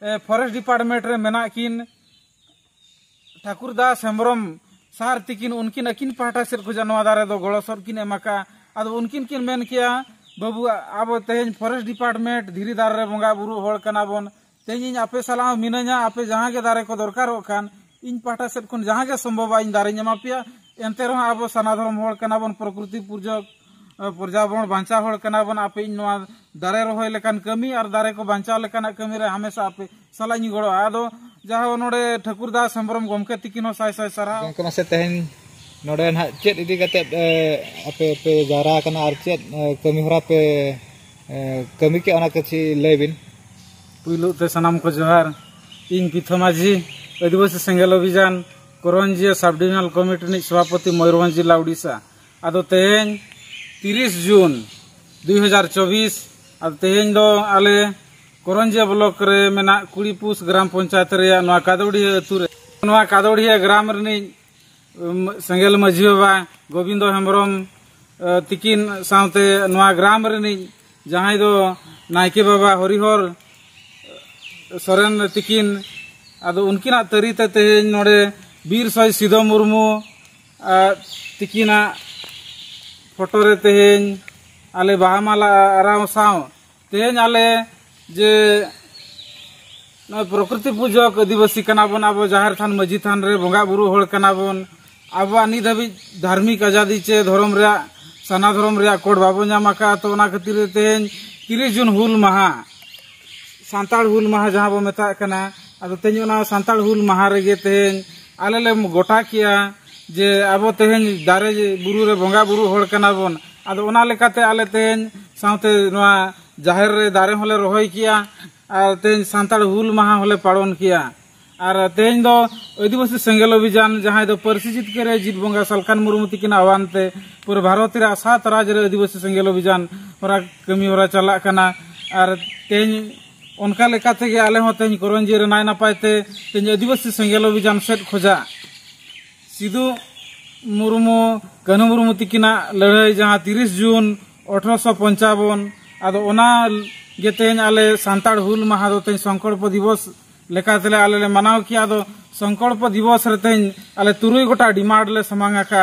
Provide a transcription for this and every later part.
Forest department रे मेना किन ठाकुरदास हेम्ब्रम सार तिकिन उनकिन अकिन पाटा सेट खुजा नवा दारे दो गड़ो सर किन एमाका आदो उनकिन किन मेन किया बाबू अब तेज फॉरेस्ट डिपार्टमेंट धीरे दार रे बंगा बुरु होड़ कना बोन तेज आपे सलाह मिनाኛ आपे जहां के दारे को दरकार खान इन पाटा सेट खन जहां के संभव इन दारे ᱧᱟᱢᱟ पिया एनते रह अब सनाधर्म होड़ कना बोन प्रकृति पूजक पर्यावरण बांचा होड़ कना बोन आपे इन नवा दारे रहोय लेकान कमी और दारे को बांचा लेकान कमी रे हमेशा आपे सलाह नी गड़ो आदो जहां नोडे ठाकुरदास हेम्ब्रम गमके तिकिन साय साय सारा गमके मासे तेहन नोडे ना चेत इदी कते आपे पे जारा कना और चेत कमी होरा पे कमी के ओना कछि लेबिन पुइलु ते सनाम को जोहार इन पिथमाजी आदिवासी सेंगेल अभियान करंजिया सब डिविजनल कमिटी नि सभापति मयूरभंज जिला उड़ीसा आदो तेहन 30 जून 2024 आदो तेहन दो आले करंजिया ब्लॉक रे मेना कुड़ीपुस ग्राम पंचायत रे नवा कादोड़िया अतु रे नवा कादोड़िया ग्राम रे सेंगेल माझी बाबा गोविंद हेम्ब्रम तिकिन साउते नवा ग्राम रे जहां दो नायके बाबा हरिहर सोरेन तिकिन आदो उनकिना तरीते तेहन नोडे बीर सय सिधो मुर्मू तिकिना फोटो रे तेहन आले बाहामाला आराव साव तेहन आले जे प्रकृति पूजक आदिवासी कना बोन अब जहार थान माझी थान रे बंगा बुरु होड़ कना बोन अब नित धाबी धार्मिक आजादी चे धर्म रे सना धर्म रे कोड बाबो ᱧᱟᱢᱟका तो ओना खातिर तेहन 30 जून हुल माहा सांताड़ हुल माहा जहां बो मेता कना आदो तेहन ओना सांताड़ हुल माहा रे तेहन आले ले गोटा किया जे अब तेहन दारे बुरु रे बंगा बुरु होड़ कना बोन आदो ओना लेकाते आले तेहन साउते नवा जाहिर रे दारे होले रोहय किया और तेहन सांताड़ हुल माहा होले पालन किया और तेहन दो आदिवासी सेंगेल अभियान जहां दो परिचित करे जीत बंगा सलकान मुर्मू तिकिन आह्वानते पूरे भारत रे 7 राज्य रे आदिवासी सेंगेल अभियान होरा कमी होरा चला कना और तेहन उनका लेकाते गे आले हो तेहन करंजी रे नाय नापायते तेहन आदिवासी सेंगेल अभियान सेट खोजा सिधु मुर्मू कन्हू मुर्मू तिकिना लड़ाई जहां 30 जून 1855 आदो ओना गे तेहन आले सांताड़ हुल माहा दो तेहन संकल्प दिवस लेकाते आले ले मनाव किया दो संकल्प दिवस रे तेहन आले 3 गोटा डिमांड ले समांगा का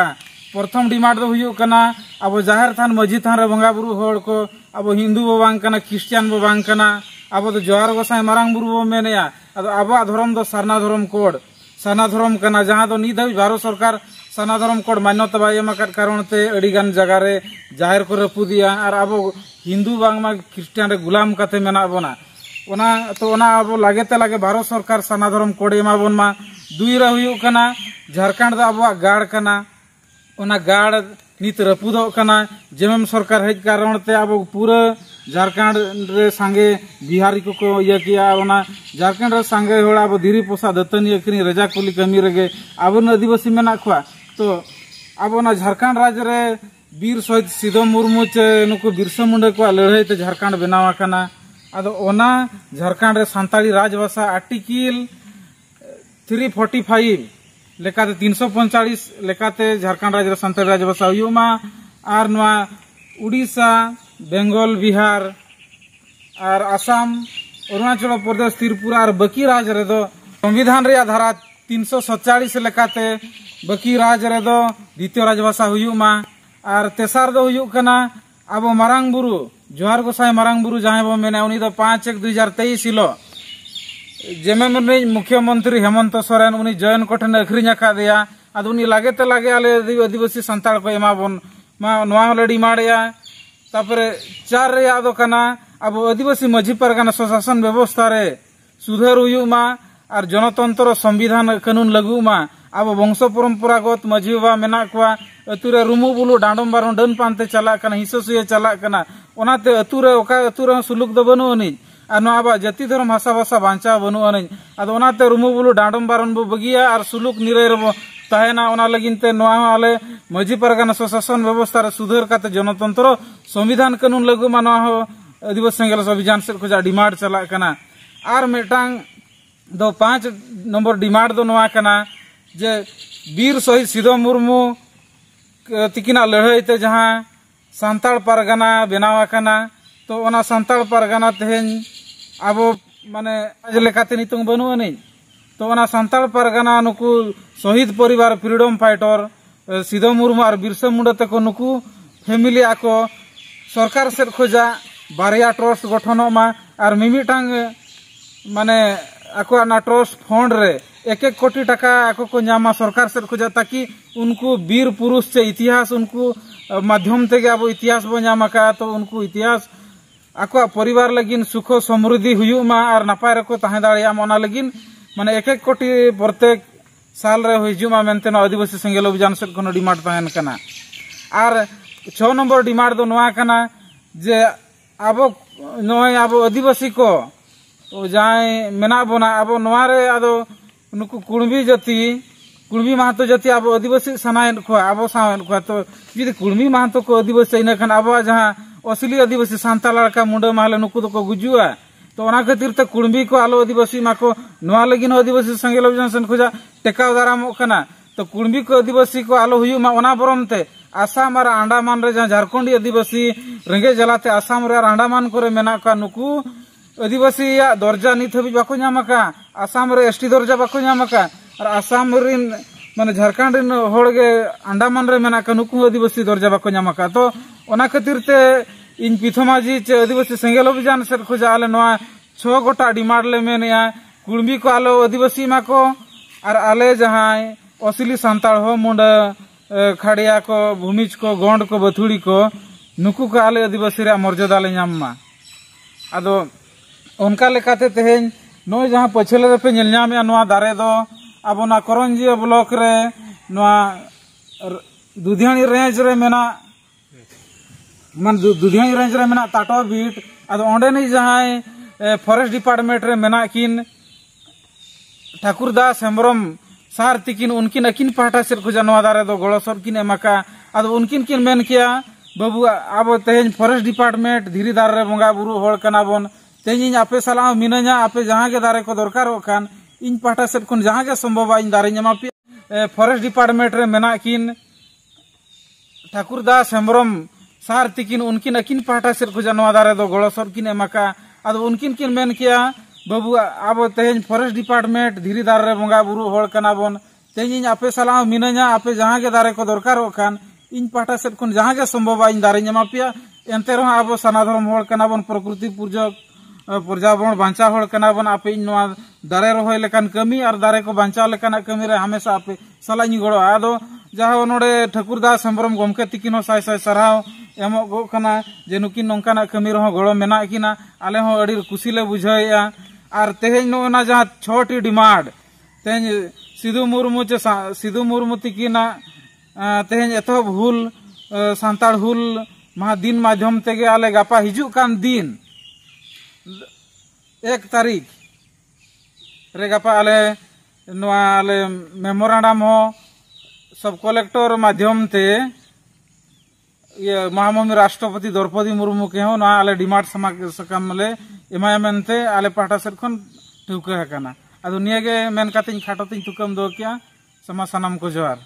प्रथम डिमांड दो हुयु कना अब जाहिर थान माझी थान रे बंगा बुरु होड़ को अब हिंदू बो बांग कना क्रिश्चियन बो बांग कना अब तो जोहार गोसाई मारांग बुरु बो मेनेया आदो अब धर्म दो सरना धर्म कोड सना धर्म कना जहां दो निध भारत सरकार सना धर्म कोड मान्यता बाय एमाका कारण ते अडिगान जगह रे जाहिर को रपुदिया और अब हिंदू बांगमा क्रिश्चियन रे गुलाम काते मेना बोना ओना तो ओना अब लागेते लागे भारत सरकार सना धर्म कोड एमा बोन मा दुई रे हुयु कना झारखंड दा अब गाड़ कना ओना गाड़ नित रपुदो कना जेमएम सरकार हेज कारण ते अब पूरा झारखंड रे संगे बिहारी को ये किया ओना झारखंड रे संगे होड़ा अब धीरी पोसा दतनी अकनी रजा कुली कमी रगे अब आदिवासी मेना खुआ तो अब ओना झारखंड राज्य रे बीर शहीद सिधो मुर्मू चे नुकु बिरसा मुंडा को लड़ाई ते झारखंड बनावा कना आदो ओना झारखंड रे सांताली राजभाषा आर्टिकल 345 लेकाते 345 लेकाते झारखंड राज्य रे सांताली राजभाषा हुयुमा आर नवा उड़ीसा बेंगल बिहार और आसाम अरुणाचल प्रदेश त्रिपुरा और बाकी राज्य रे दो संविधान रे धारा 347 लेकाते बाकी राज्य रे दो द्वितीय राजभाषा हुयुमा और तेसार दो हुयु कना अब मारांग बुरु जोहार गोसाई मारांग बुरु जहां बो मेने उनी दो 5/1/2023 हिलो जेमेम मुख्यमंत्री हेमंत सोरेन उनी जयन कोठन अखरिñ आकादिया आदो उनी लागेते लागे आले आदिवासी संताल को एमा बोन मा नवा होले डिमांडया तापरे 4 रे आदो कना अब आदिवासी माझी परगना स्वशासन व्यवस्था रे सुधार हुयुमा और जनतंत्र संविधान कानून लागुमा अब वंश परंपरागत माझी बाबा मेना कुआ अतुरे रुमु बुलु डांडम बारन डन पानते चला कना हिससुए चला कना ओनाते अतुरे ओका अतुरे सुलुक दो बनु अनि और नवा जाति धर्म भाषा भाषा बांचा बनु अनि आदो ओनाते रुमु बुलु डांडम बारन बो बगिया और सुलुक निरे रबो ताहेना ओना लगिनते नवा आले माझी परगना स्वशासन व्यवस्था रे सुधार काते जनतंत्र संविधान कानून लागु मानवा हो आदिवासी सेंगेल अभियान से खोजा डिमांड चला कना और मेटांग दो 5 नंबर डिमांड दो नवा कना जे बीर शहीद सिधो मुर्मू तिकिना लड़ाई ते जहां सांताड़ परगना बनावा कना तो ओना सांताड़ परगना तेहन अब माने लेकाते नितुंग बनु अनिज तो ओना सांताल पारगाना नुकु शहीद परिवार फ्रीडम फाइटर सिधो मुर्मू और बिरसा मुंडा तक नुकु फैमिली आको सरकार सेट खोजा बारिया ट्रस्ट गठन और मिमिटांग माने आको ना ट्रस्ट फंड रे 1-1 कोटी टाका आको को नामा सरकार सेट खोजा ताकि उनको वीर पुरुष से इतिहास उनको माध्यम तेगे अब इतिहास बो नामा का तो उनको इतिहास आको परिवार लगिन सुख समृद्धि हुयुमा और नापाय रको ताहे दाड़िया ओना लगिन माने 1-1 कोटी प्रत्येक साल रे हुजुमा मेनते आदिवासी सेंगेल अभियान सेट कोनो डिमांड ताहेन कना और 6 नंबर डिमांड दो नोआ कना जे अब नय अब आदिवासी को जाय मेना बोना अब नोआरे आदो नुकु कुणबी जाति कुणबी महतो जाति अब आदिवासी सनायन को अब सावन को तो जदि कुणबी महतो को आदिवासी इन खान अब जहां असली आदिवासी सांताल का मुंडा माले नुकु तो को गुजुआ तो ओना खातिर ते कुणबी को आलो आदिवासी माको नोआ लगिन आदिवासी संगेल अभियान सेन खोजा टेकाव दारामो कना तो कुणबी को आदिवासी को आलो हुयु मा ओना बरमते आसाम और अंडमान रे जहां झारखंडी आदिवासी रेंगे जलाते आसाम रे अंडमान करे मेना का नुकु आदिवासी या दर्जा नित हबि बाको नामका आसाम रे एसटी दर्जा बाको नामका और आसाम रिन माने झारखंड रिन होड़गे अंडमान रे मेना का नुकु आदिवासी दर्जा बाको नामका तो ओना खातिर ते इन पिथमाजी चे आदिवासी सेंगेल अभियान सेट खोजा आले नोआ 6 गोटा डिमांड ले मेनिया कुणबी को आलो आदिवासी माको और आले जहां असली सांताल हो मुंडा खाड़िया को भूमिज को गोंड को बथुड़ी को नुकु को आले आदिवासी रे मर्यादा ले नामा आदो उनका लेकाते तेहेन नोय जहां पछले रे पे नेल नामे नोआ दारे दो अब ना करंजिया ब्लॉक रे नोआ दुधियानी रेंज रे मेना मन दुधियानी रेंज रे मेना टाटो बीट आदो ओंडे नि जहां फॉरेस्ट डिपार्टमेंट रे मेना किन ठाकुरदास हेम्ब्रम सार तिकिन उनकिन अकिन पाटा से खोजा नोआ दारे दो गड़ो सर किन एमाका आदो उनकिन किन मेन किया बाबू अब तेहेन फॉरेस्ट डिपार्टमेंट धीरी दार रे बंगा बुरु होड़ कना बोन तेहेन आपे सलाह मिना냐 आपे जहां के दारे को दरकार होखान इन पाटा से कोन जहां के संभव इन दारे ᱧᱟᱢᱟ पे फॉरेस्ट डिपार्टमेंट रे मेना किन ठाकुरदास हेम्ब्रम सार तिकिन उनकिन अकिन पाटा से खोजा नोआ दारे दो गड़ो सर किन एमाका आदो उनकिन किन मेन किया बाबू अब तेहेन फॉरेस्ट डिपार्टमेंट धीरी दार रे बंगा बुरु होड़ कना बोन तेहेन आपे सलाह मिना냐 आपे जहां के दारे को दरकार होखान इन पाटा से कोन जहां के संभव इन दारे ᱧᱟᱢᱟ पे एनते रहो अब सनाधर्म होड़ कना बोन प्रकृति पूजक पर्यावरण बांचा होड़ कना बोन आपे नोआ दारे रहोय लेकान कमी और दारे को बांचा लेकान कमी रे हमेशा आपे सलाह नि गड़ो आदो जहां नोडे ठाकुरदास हेम्ब्रम गमके तिकिन हो साय साय सरहाव एमो गो कना जे नुकिन नोंकाना कमी रहो गड़ो मेना किना आले हो अड़ी खुशी ले बुझाइया और तेहेन नोना जहां 6टी डिमांड तेहेन सिधु मुर्मू तिकिना तेहेन एतो हुल सांताल हुल महा दिन माध्यम तेगे आले गापा हिजु कान दिन 1 तारीख रे गापा आले नोआ आले मेमोरेंडम हो सब कलेक्टर माध्यम ते ये महामहिम राष्ट्रपति द्रौपदी मुर्मू के हो ना आले डिमांड समाकम ले एमायमेंते आले पाटा सेर खन ठुका हकाना आदो नियागे मेन कातिन खाटोतिन तुकम दो क्या समा सनम को जोहार।